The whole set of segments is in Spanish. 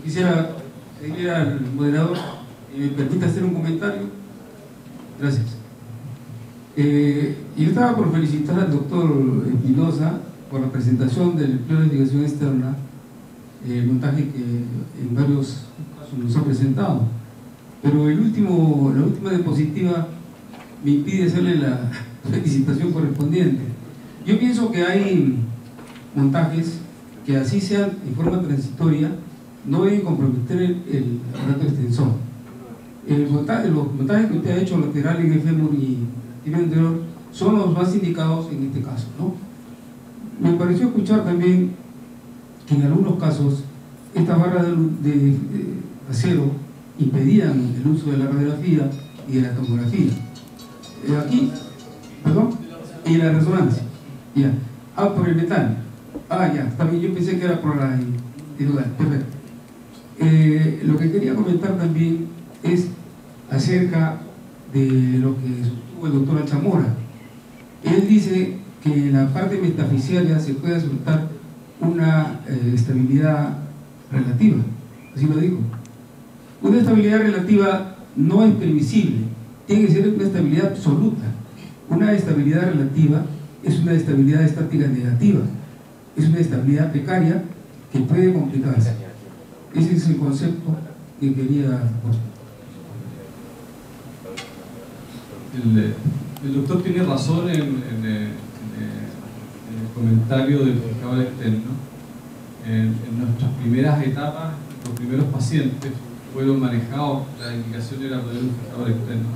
Quisiera pedir al moderador que me permita hacer un comentario. Gracias. Yo estaba por felicitar al doctor Espinosa por la presentación del empleo de investigación externa, el montaje que en varios casos nos ha presentado. Pero la última diapositiva me impide hacerle la felicitación correspondiente. Yo pienso que hay montajes que, así sean en forma transitoria, no deben comprometer el aparato extensor. Los montajes que usted ha hecho lateral en el fémur y el anterior son los más indicados en este caso, ¿no? Me pareció escuchar también que en algunos casos estas barras de acero impedían el uso de la radiografía y de la tomografía. Aquí, perdón, y la resonancia. Ya. Por el metal. Ya, está bien, yo pensé que era por la individual. Perfecto. Lo que quería comentar también es acerca de lo que sostuvo el doctor Alzamora. Él dice que en la parte metafisiaria se puede aceptar una estabilidad relativa, así lo dijo. Una estabilidad relativa no es previsible, tiene que ser una estabilidad absoluta. Una estabilidad relativa es una estabilidad estática negativa, es una estabilidad precaria que puede complicarse. Ese es el concepto que quería aportar. El doctor tiene razón en el comentario del fijador externo. En nuestras primeras etapas, los primeros pacientes fueron manejados, la indicación era poner un fijador externo,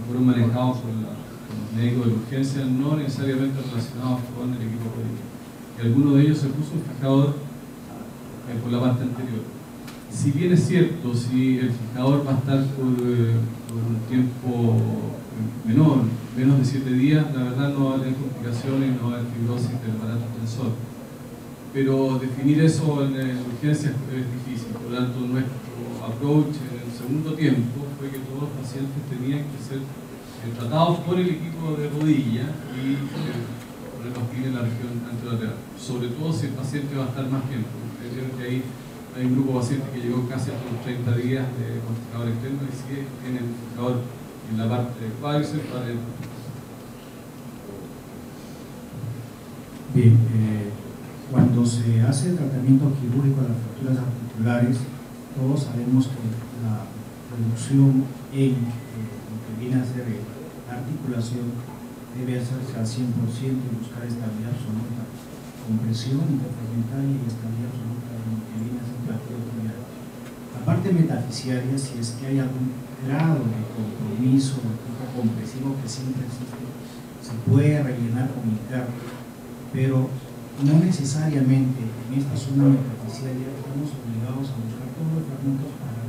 fueron manejados por los médicos de urgencia, no necesariamente relacionados con el equipo político. Y alguno de ellos se puso un fijador por la parte anterior. Si bien es cierto, si el fijador va a estar por un tiempo menor, menos de 7 días, la verdad no va a tener complicaciones y no va a haber fibrosis del aparato extensor. Pero definir eso en urgencias es difícil, por lo tanto nuestro approach en el segundo tiempo fue que todos los pacientes tenían que ser tratados por el equipo de rodilla y ponerlos bien en la región anterolateral, sobre todo si el paciente va a estar más tiempo. Creo que ahí hay un grupo de pacientes que llegó casi hasta los 30 días con fijador externo y sigue en el fijador en la parte de cuádriceps para el... Bien, cuando se hace el tratamiento quirúrgico de las fracturas articulares, todos sabemos que la reducción en lo que viene a ser la articulación debe hacerse al 100% y buscar estabilidad absoluta, compresión interfragmentaria y estabilidad absoluta en lo que viene a ser la articulación. La parte metafisiaria, si es que hay algún grado de compromiso de tipo compresivo que siempre existe, se puede rellenar con interno, pero no necesariamente en esta zona metafisiaria estamos obligados a buscar todos los fragmentos para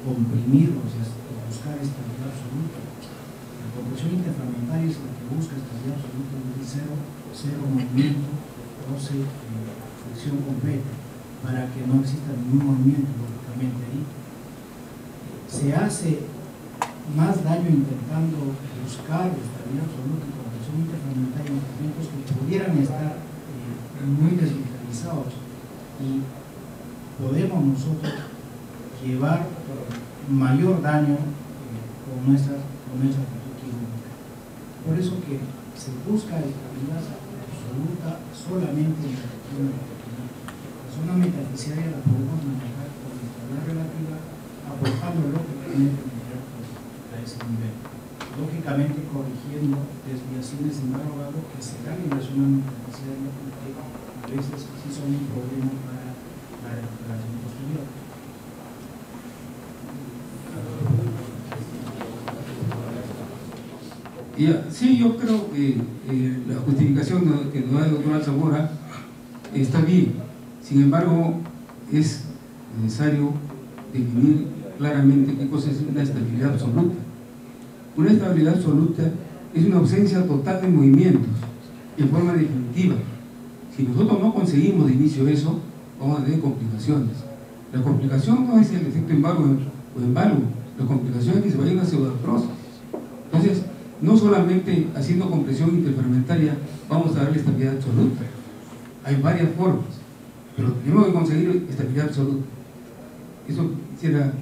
comprimirlos y buscar estabilidad absoluta. La compresión interfragmentaria es la que busca estabilidad absoluta de cero movimiento, 12 flexión completa, para que no exista ningún movimiento lógicamente ahí. Se hace más daño intentando buscar estabilidad absoluta y compresión interfragmentaria en movimientos que pudieran estar muy desvitalizados, y podemos nosotros llevar mayor daño con nuestra actitud quirúrgica. Por eso que se busca estabilidad absoluta solamente en la región metafisiaria. La zona metafisiaria la podemos manejar con estabilidad relativa, aportando lógicamente a ese nivel. Lógicamente corrigiendo desviaciones en varogrado que se dan en la zona metafisiaria, porque a veces sí son un problema para la recuperación posterior. Sí, yo creo que la justificación que nos da el doctor Alzamora está bien. Sin embargo, es necesario definir claramente qué cosa es una estabilidad absoluta. Una estabilidad absoluta es una ausencia total de movimientos en forma definitiva. Si nosotros no conseguimos de inicio eso, vamos a tener complicaciones. La complicación no es el efecto inváluo o inváluo, la complicación es que se vaya a una pseudoartrosis. Entonces, no solamente haciendo compresión interfermentaria vamos a darle estabilidad absoluta. Hay varias formas, pero tenemos que conseguir estabilidad absoluta. Eso quisiera decir.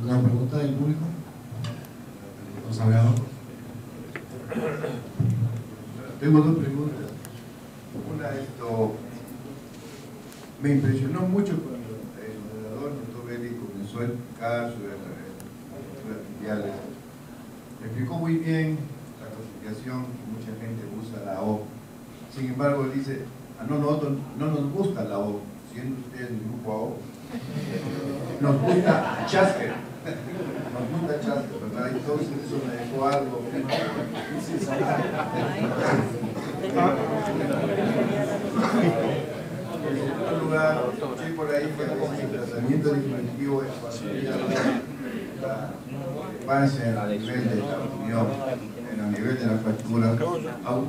¿Una pregunta del público? ¿No sabe algo? Tengo dos preguntas. Una, me impresionó mucho cuando el moderador, el doctor Belli, comenzó a explicar sobre las filiales. Explicó muy bien la clasificación que mucha gente usa la O. Sin embargo, él dice, no nos gusta la O, siendo ustedes el grupo AO. Nos gusta Chasker. Nos gusta Chasker, ¿verdad? Entonces eso me dejó algo. En segundo lugar, escuché por ahí que a veces el tratamiento definitivo es para pase a nivel de la opinión, a nivel de la fractura. Aún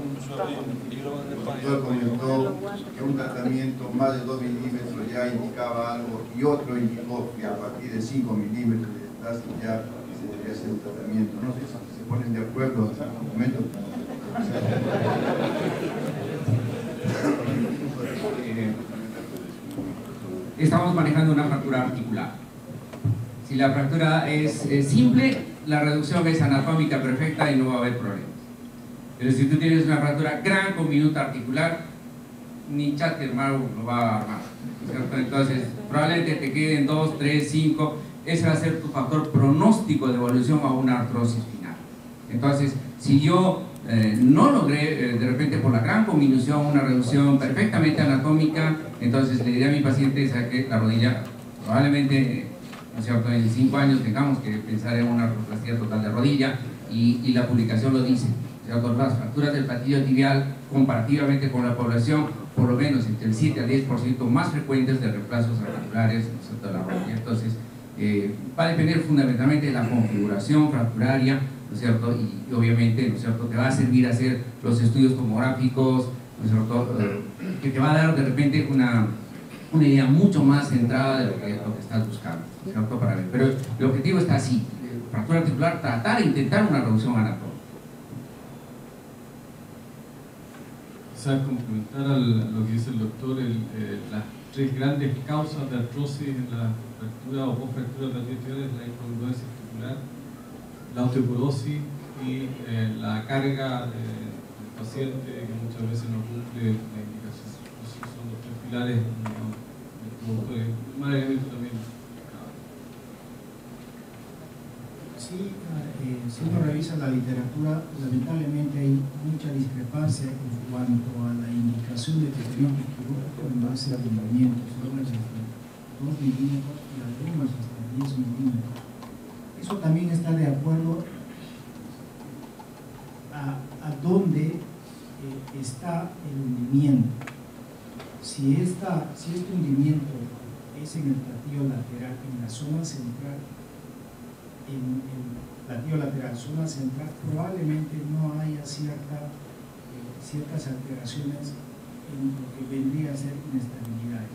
el doctor comentó que un tratamiento más de 2 milímetros ya indicaba algo y otro indicó que a partir de 5 milímetros de distancia ya se debería hacer un tratamiento. No sé si se ponen de acuerdo en algún momento. Estamos manejando una fractura articular. Si la fractura es simple, la reducción es anatómica perfecta y no va a haber problemas. Pero si tú tienes una fractura gran con minuta articular, ni Chasker lo va a armar, ¿cierto? Entonces, probablemente te queden 2, 3, 5. Ese va a ser tu factor pronóstico de evolución a una artrosis final. Entonces, si yo no logré de repente por la gran combinación una reducción perfectamente anatómica, entonces le diré a mi paciente, ¿sabe qué? La rodilla probablemente, ¿no es cierto?, en 5 años tengamos que pensar en una artroplastia total de rodilla, y la publicación lo dice, ¿cierto? Las fracturas del platillo tibial comparativamente con la población, por lo menos entre el 7 al 10% más frecuentes de reemplazos articulares, ¿no es cierto?, de la rodilla. Entonces va a depender fundamentalmente de la configuración fracturaria, ¿no es cierto? Y obviamente, ¿no es cierto?, te va a servir hacer los estudios tomográficos, ¿no es cierto?, que te va a dar de repente una idea mucho más centrada de lo que estás buscando, ¿no es cierto?, para ver. Pero el objetivo está así: fractura articular, tratar de intentar una reducción anatómica. Quizás complementar a lo que dice el doctor, las 3 grandes causas de artrosis en la fractura o post-fractura de la tibial es la incongruencia articular, la osteoporosis y la carga del paciente, que muchas veces no cumple la indicación. Esos son los 3 pilares más elementos también. Sí, si uno revisa la literatura, lamentablemente hay mucha discrepancia en cuanto a la indicación de tratamiento quirúrgico en base a movimientos, algunos hasta 2 milímetros y algunos hasta 10 milímetros. Eso también está de acuerdo a dónde está el hundimiento. Si este hundimiento es en el platillo lateral, en la zona central, en el platillo lateral, zona central, probablemente no haya ciertas alteraciones en lo que vendría a ser inestabilidades.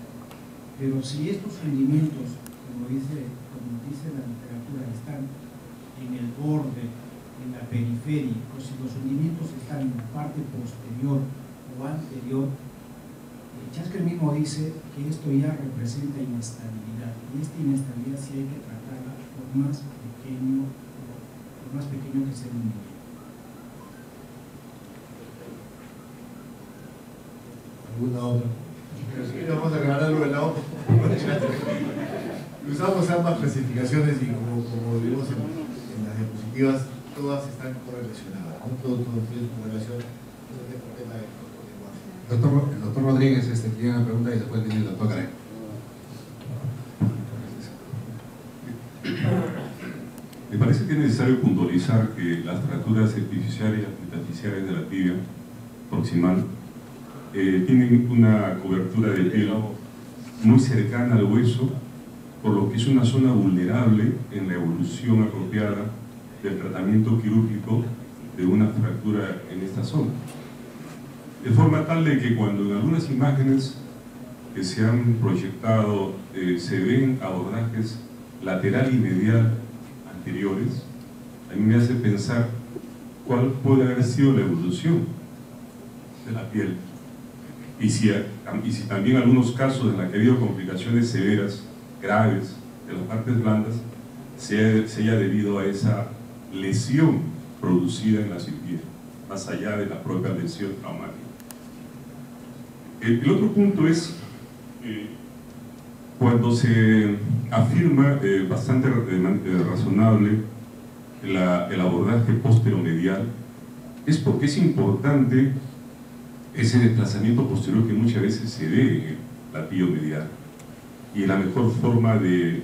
Pero si estos hundimientos, como dice la literatura, están en el borde, en la periferia, o si los hundimientos están en la parte posterior o anterior, Chasker mismo dice que esto ya representa inestabilidad, y esta inestabilidad sí hay que tratarla por más pequeño que sea el hundimiento. ¿Alguna otra? Pero sí, vamos a aclarar algo de la otra. Usamos ambas clasificaciones y como vimos en las diapositivas, todas están correlacionadas, ¿no? Todo tiene correlación. El doctor Rodríguez tiene una pregunta y después viene el doctor Garay. Me parece que es necesario puntualizar que las fracturas epifisiarias y metafisiarias de la tibia proximal tienen una cobertura de piel muy cercana al hueso, por lo que es una zona vulnerable en la evolución apropiada del tratamiento quirúrgico de una fractura en esta zona. De forma tal de que cuando en algunas imágenes que se han proyectado se ven abordajes lateral y medial anteriores, a mí me hace pensar cuál puede haber sido la evolución de la piel y si también algunos casos en los que ha habido complicaciones severas, graves, de las partes blandas, se haya debido a esa lesión producida en la cirugía, más allá de la propia lesión traumática. El otro punto es cuando se afirma bastante razonable el abordaje posteromedial, es porque es importante ese desplazamiento posterior que muchas veces se ve en el platillo medial, y la mejor forma de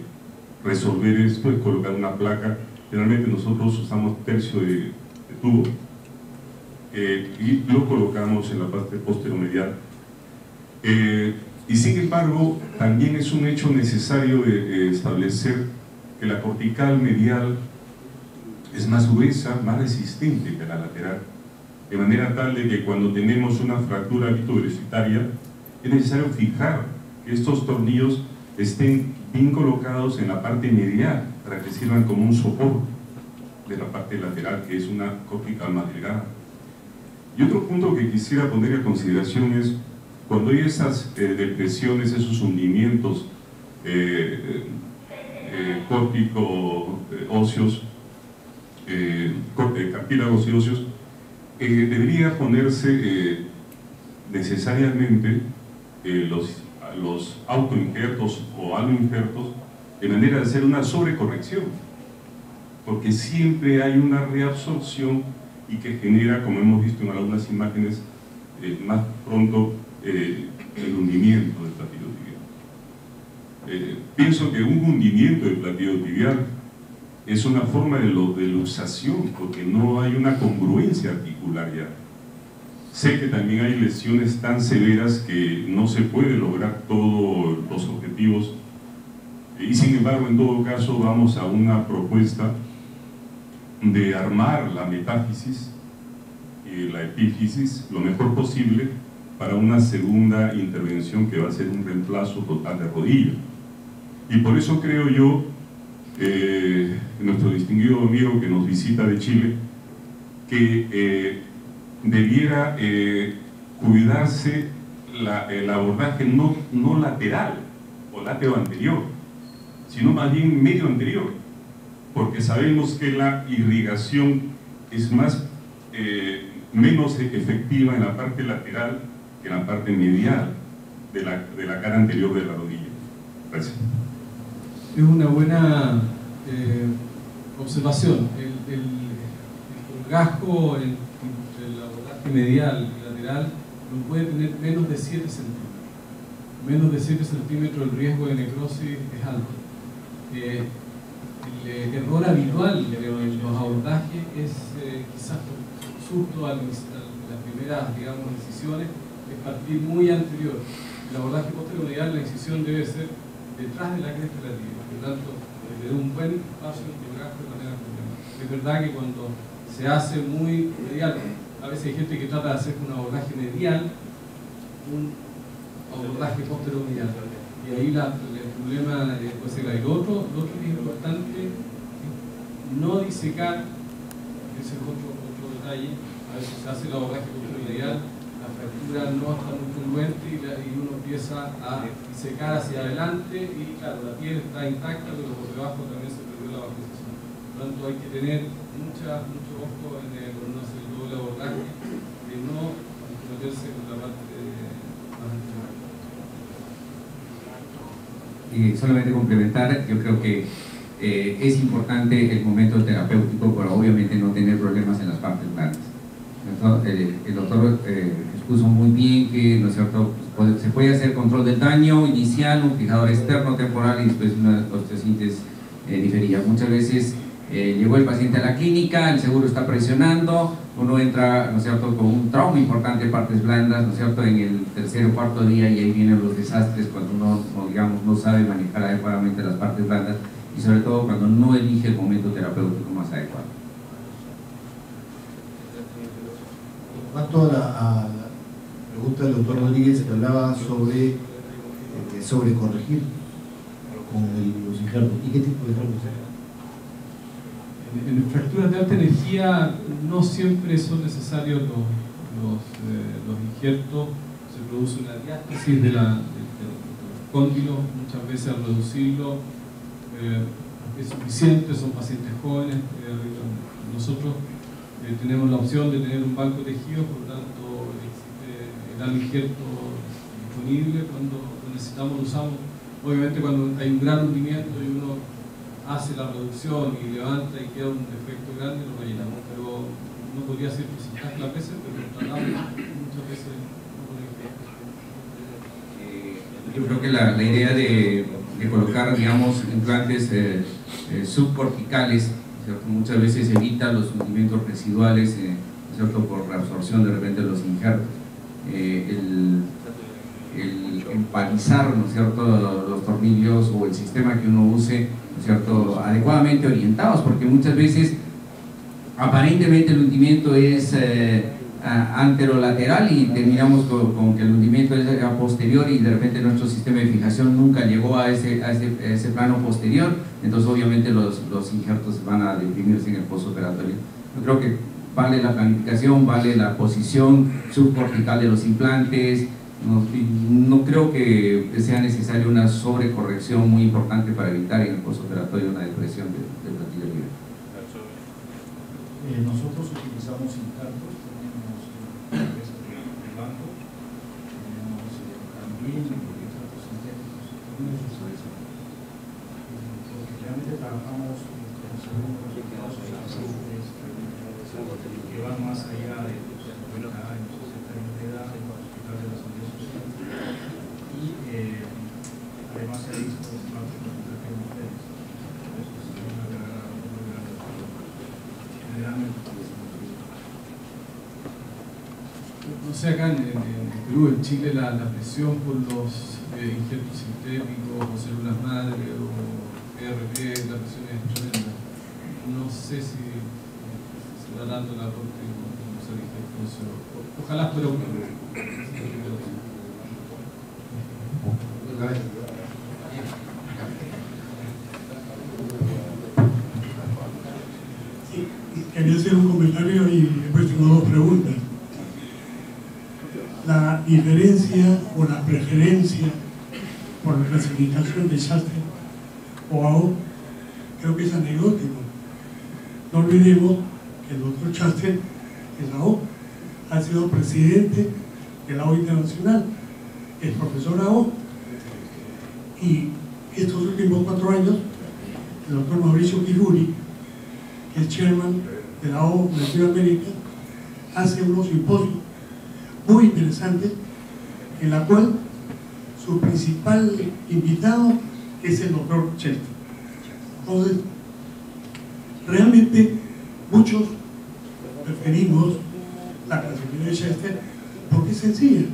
resolver esto es colocar una placa. Generalmente nosotros usamos tercio de tubo y lo colocamos en la parte posteromedial. Y sin embargo, también es un hecho necesario de establecer que la cortical medial es más gruesa, más resistente que la lateral, de manera tal de que cuando tenemos una fractura vitovelocitaria es necesario fijar que estos tornillos estén bien colocados en la parte medial para que sirvan como un soporte de la parte lateral, que es una cortical más delgada. Y otro punto que quisiera poner a consideración es cuando hay esas depresiones, esos hundimientos córtico-óseos, cartílagos y óseos, debería ponerse necesariamente los autoinjertos o aloinjertos de manera de hacer una sobrecorrección, porque siempre hay una reabsorción y que genera, como hemos visto en algunas imágenes, más pronto el hundimiento del platillo tibial. Pienso que un hundimiento del platillo tibial es una forma de luxación, porque no hay una congruencia articular ya. Sé que también hay lesiones tan severas que no se puede lograr todos los objetivos, y sin embargo, en todo caso, vamos a una propuesta de armar la metáfisis y la epífisis lo mejor posible para una segunda intervención que va a ser un reemplazo total de rodilla. Y por eso creo yo, nuestro distinguido amigo que nos visita de Chile, que debiera cuidarse el abordaje no lateral o latero anterior, sino más bien medio anterior, porque sabemos que la irrigación es menos efectiva en la parte lateral que en la parte medial de la cara anterior de la rodilla. Gracias. Es una buena observación. El colgajo entre el abordaje medial y lateral no puede tener menos de 7 centímetros. Menos de 7 centímetros el riesgo de necrosis es alto. El error habitual en los abordajes es quizás por susto a las primeras, digamos, incisiones, es partir muy anterior. El abordaje posteromedial, la incisión debe ser detrás de la cresta de la tibia, por lo tanto, desde un buen espacio de colgajo de manera problemática. Es verdad que cuando se hace muy medial, a veces hay gente que trata de hacer un abordaje medial, un abordaje posteromedial, y ahí el problema puede ser el otro que es importante, no disecar, ese es otro detalle. A veces se hace el abordaje posteromedial, la fractura no está muy congruente y uno empieza a disecar hacia adelante y claro, la piel está intacta, pero por debajo también se perdió la vascularización. Por lo tanto, hay que tener mucho ojo cuando uno hace el doble abordaje, de no meterse con la parte más anterior. Y solamente complementar, yo creo que es importante el momento terapéutico para obviamente no tener problemas en las partes blandas. El doctor expuso muy bien que, ¿no es cierto?, se puede hacer control del daño inicial, un fijador externo temporal y después una osteosíntesis diferida. Muchas veces llegó el paciente a la clínica, el seguro está presionando, uno entra, ¿no es cierto?, con un trauma importante de partes blandas, ¿no es cierto?, en el tercer o cuarto día, y ahí vienen los desastres cuando uno, digamos, no sabe manejar adecuadamente las partes blandas y sobre todo cuando no elige el momento terapéutico más adecuado. En cuanto a la pregunta del doctor Rodríguez, que hablaba sobre corregir con los injertos. ¿Y qué tipo de injertos? En fracturas de alta energía no siempre son necesarios los injertos, se produce una diástasis del cóndilo, muchas veces al reducirlo es suficiente, son pacientes jóvenes. Nosotros tenemos la opción de tener un banco de tejidos, por lo tanto existe el injerto disponible, cuando lo necesitamos lo usamos. Obviamente cuando hay un gran hundimiento y uno hace la reducción y levanta y queda un defecto grande, lo rellenamos, pero no podría ser porcentaje las veces, pero tratamos muchas veces no podría. Yo creo que la idea de colocar, digamos, implantes subcorticales, ¿cierto? Muchas veces evita los hundimientos residuales, ¿cierto? Por reabsorción de repente de los injertos. El empalizar, ¿no es cierto?, los tornillos o el sistema que uno use, ¿no es cierto?, adecuadamente orientados, porque muchas veces aparentemente el hundimiento es anterolateral y terminamos con que el hundimiento es a posterior y de repente nuestro sistema de fijación nunca llegó a ese plano posterior, entonces obviamente los injertos van a deprimirse en el postoperatorio. Yo creo que vale la planificación, vale la posición subcortical de los implantes. No creo que sea necesaria una sobrecorrección muy importante para evitar en el postoperatorio una depresión del platillo libre. Nosotros utilizamos injertos, tenemos cabezas de banco, tenemos también injertos sintéticos, porque realmente trabajamos con segundos que van más allá de 50 años, 60 años de edad, en el hospital de la Seguridad Social, y además se ha visto más de porcentaje de mujeres. Eso es una gran generalmente. No sé, acá en Perú, en Chile, la presión por los injertos sintéticos o células madre o PRP, la presión es tremenda. No sé si se da tanto el aporte con los injertos. Ojalá fuera una. Quería hacer un comentario y después tengo dos preguntas. La diferencia o la preferencia por la clasificación de Schachter o AO creo que es anecdótico. No olvidemos que el doctor Schachter, de la AO, ha sido presidente de la AO Internacional, es profesor AO, y estos últimos 4 años el doctor Mauricio Kiruri, que es chairman de la AO de Latinoamérica, hace unos simposios muy interesantes en la cual su principal invitado es el doctor Schachter. Entonces, realmente muchos preferimos la clasificación de Schachter porque es sencilla,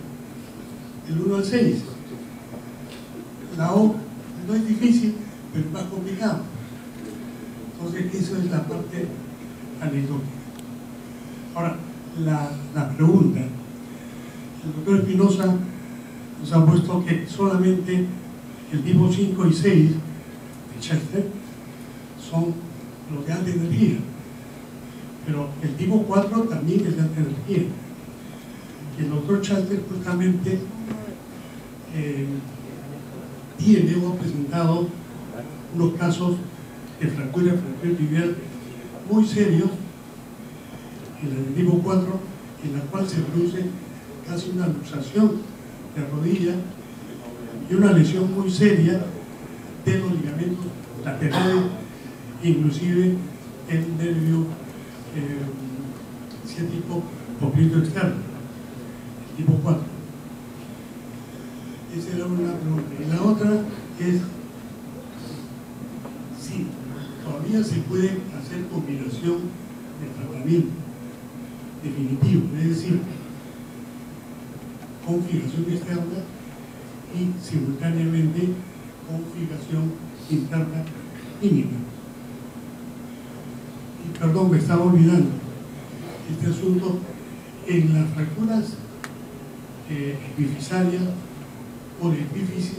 del 1 al 6. La O no es difícil, pero es más complicado. Entonces, eso es la parte anecdótica. Ahora, la pregunta. El doctor Espinosa nos ha puesto que solamente el tipo 5 y 6 de Schachter son los de alta energía, pero el tipo 4 también es de alta energía. Y el doctor Schachter justamente tiene o ha presentado unos casos de fractura tibial muy serios en el tipo 4, en la cual se produce casi una luxación de rodilla y una lesión muy seria de los ligamentos laterales, inclusive el nervio ciático poplito externo, el tipo 4. Esa era una pregunta. Y la otra es si todavía se puede hacer combinación de tratamiento definitivo, es decir, con fijación externa y simultáneamente con fijación interna mínima. Y perdón, me estaba olvidando este asunto. En las fracturas epifisarias o de epífisis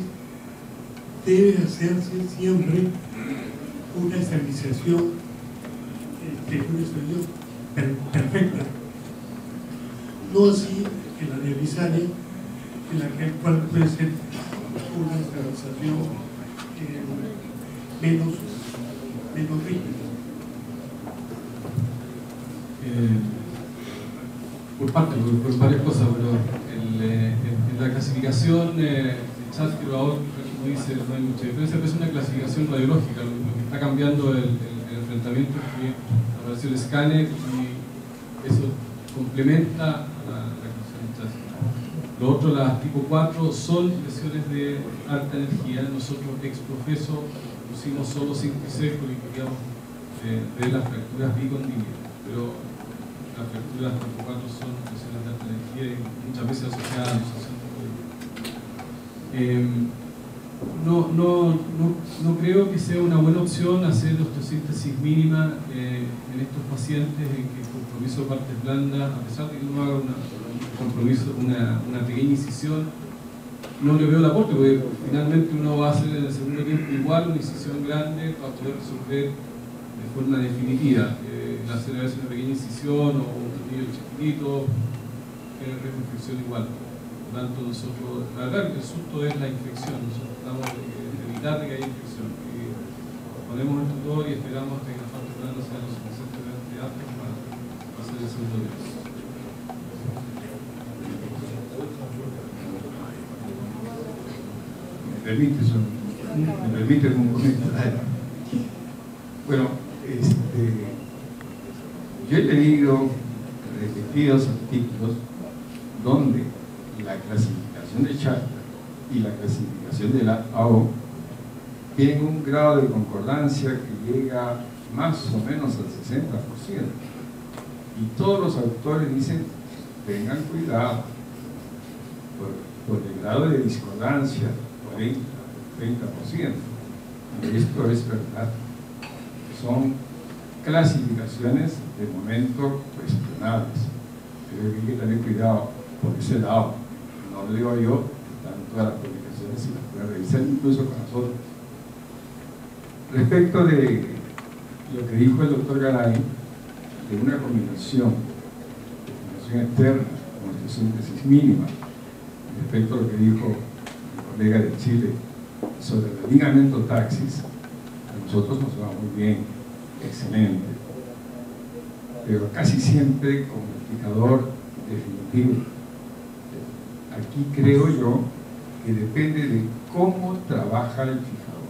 debe hacerse siempre una estabilización perfecta, no así en la neofisaria, en la cual puede ser una estabilización menos rígida. Por varias cosas, pero en la clasificación de Church-Grabau, como dice, no hay mucha diferencia, pero es una clasificación radiológica. Lo que está cambiando el enfrentamiento es que apareció el escáner y eso complementa la clasificación de Church. Lo otro, las tipo 4, son lesiones de alta energía. Nosotros ex profeso pusimos solo 5 y 6 porque queríamos ver las fracturas bicondílicas, pero las fracturas tipo 4 son lesiones de alta energía y muchas veces asociadas a luxación no creo que sea una buena opción hacer osteosíntesis mínima en estos pacientes en que el compromiso de partes blandas, a pesar de que uno haga una pequeña incisión, no le veo el aporte, porque finalmente uno va a hacer en el segundo tiempo igual una incisión grande para poder resolver de forma definitiva. Hacer a veces una pequeña incisión o un tornillo chiquitito, reconstrucción igual. Por lo tanto, nosotros, la verdad que el susto es la infección, nosotros tratamos de evitar que haya infección. Y ponemos el tutor y esperamos hasta que las partes blandas sean lo suficientemente aptas para hacer el segundo día. Me permite un comentario. Bueno, yo he leído repetidos artículos donde la clasificación de Church y la clasificación de la AO tienen un grado de concordancia que llega más o menos al 60%. Y todos los autores dicen, tengan cuidado, por el grado de discordancia, 40, 30%. Y esto es verdad. Son clasificaciones de momento cuestionables. Creo que hay que tener cuidado por ese lado. No lo digo yo, están todas las publicaciones y las pueden revisar incluso con nosotros. Respecto de lo que dijo el doctor Garay, de una combinación externa con osteosíntesis mínima, respecto a lo que dijo el colega de Chile sobre el ligamento taxis, a nosotros nos va muy bien, excelente, pero casi siempre con el fijador definitivo. Aquí creo yo que depende de cómo trabaja el fijador.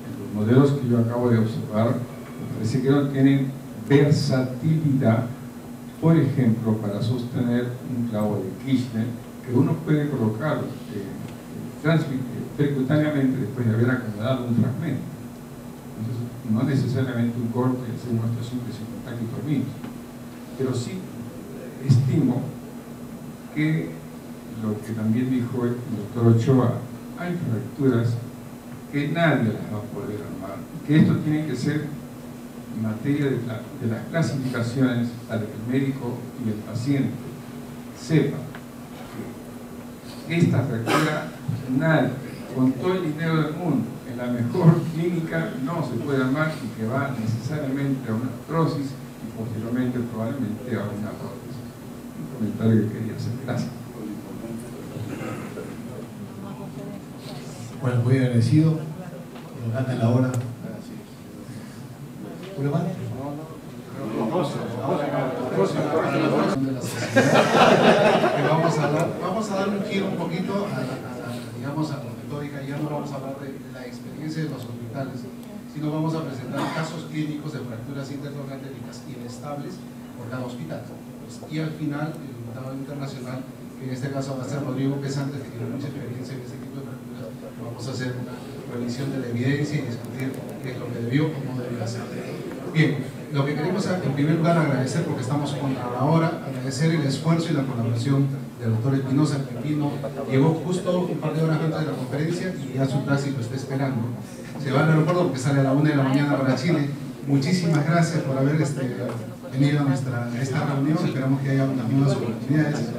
En los modelos que yo acabo de observar, me parece que no tienen versatilidad, por ejemplo, para sostener un clavo de Kirchner, que uno puede colocar percutáneamente después de haber acomodado un fragmento. Entonces, no necesariamente un corte y hacer una osteosíntesis con taquitorminos, pero sí estimo que lo que también dijo el doctor Ochoa, hay fracturas que nadie las va a poder armar, que esto tiene que ser materia de las clasificaciones para que el médico y el paciente sepan que esta fractura nadie, con todo el dinero del mundo, en la mejor clínica no se puede armar y que va necesariamente a una artrosis y posteriormente probablemente a una prótesis. Un comentario que quería hacer. Gracias. Bueno, muy agradecido. Nos gana la hora. Vamos a dar un giro un poquito a la metódica. Ya no vamos a hablar de la experiencia de los hospitales, sino vamos a presentar casos clínicos de fracturas intertrocantéricas inestables por cada hospital. Y al final, el invitado internacional, que en este caso va a ser Rodrigo Pesante, que tiene mucha experiencia en este tipo de fracturas, vamos a hacer una revisión de la evidencia y discutir qué es lo que debió o no debió hacer. Bien, lo que queremos en primer lugar agradecer, porque estamos contra la hora, agradecer el esfuerzo y la colaboración del doctor Espinosa, que vino, llegó justo un par de horas antes de la conferencia y ya su taxi lo está esperando. Se va al aeropuerto porque sale a la 1 de la mañana para Chile. Muchísimas gracias por haber venido a esta reunión. Esperamos que haya unas nuevas oportunidades.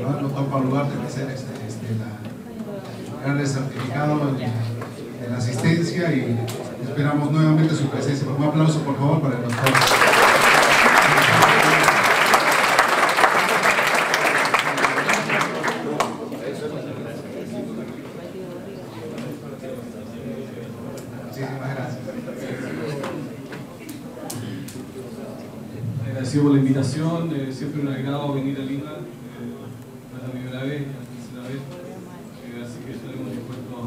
Nos toca el lugar de hacer el certificado de la asistencia y esperamos nuevamente su presencia. Un aplauso, por favor, para el doctor. agradecido por la invitación, siempre un agrado venir a Lima, no es la primera vez, la tercera vez, así que estaremos dispuestos a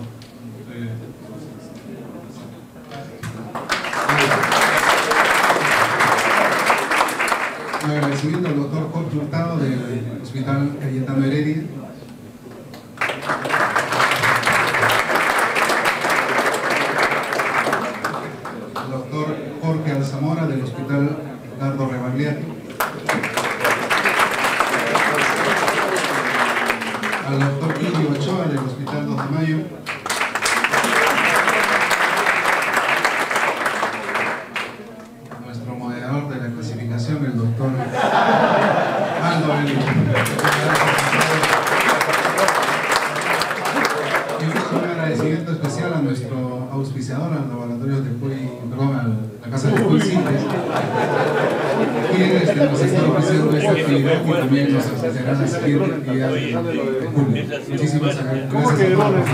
Un agradecimiento al doctor Jorge Hurtado del Hospital Cayetano Heredia. Al doctor Jorge Alzamora del Hospital Ricardo Rebagliati. Al doctor Lidio Ochoa del Hospital 2 de Mayo. Nuestro moderador de la clasificación, el doctor Aldo Belli. Y un agradecimiento especial a nuestro auspiciador, al laboratorio de Puy, perdón, a la Casa de Puy Simples, quienes nos están ofreciendo esta actividad y también nos ofrecerán la siguiente actividad de julio. Muchísimas gracias a todos.